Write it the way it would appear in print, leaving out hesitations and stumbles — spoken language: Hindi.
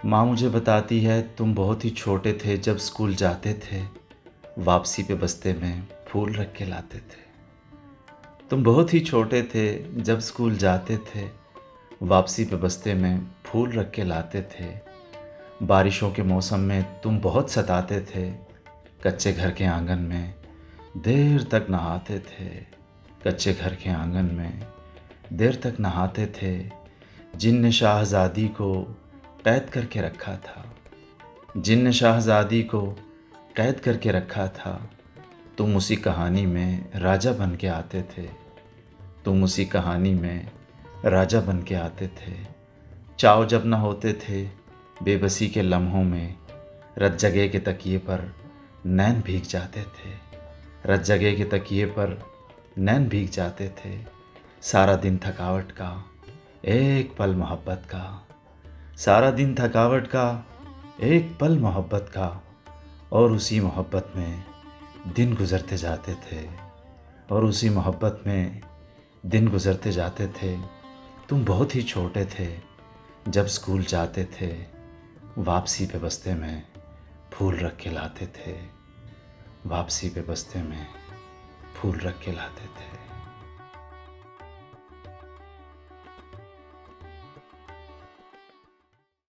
माँ मुझे बताती है तुम बहुत ही छोटे थे जब स्कूल जाते थे, वापसी पे बस्ते में फूल रख के लाते थे। तुम बहुत ही छोटे थे जब स्कूल जाते थे, वापसी पे बस्ते में फूल रख के लाते थे। बारिशों के मौसम में तुम बहुत सताते थे, कच्चे घर के आंगन में देर तक नहाते थे। कच्चे घर के आंगन में देर तक नहाते थे, जिनने शाहज़ादी को कैद करके रखा था। जिनने शाहज़ादी को कैद करके रखा था, तुम उसी कहानी में राजा बन के आते थे। तुम उसी कहानी में राजा बन के आते थे। चाव जब न होते थे बेबसी के लम्हों में, रत जगह के तकिए पर नैन भीग जाते थे। रत जगह के तकिए पर नैन भीग जाते थे। सारा दिन थकावट का एक पल मोहब्बत का, सारा दिन थकावट का एक पल मोहब्बत का, और उसी मोहब्बत में दिन गुजरते जाते थे। और उसी मोहब्बत में दिन गुजरते जाते थे। तुम बहुत ही छोटे थे जब स्कूल जाते थे, वापसी पे बस्ते में फूल रख के लाते थे। वापसी पे बस्ते में फूल रख के लाते थे।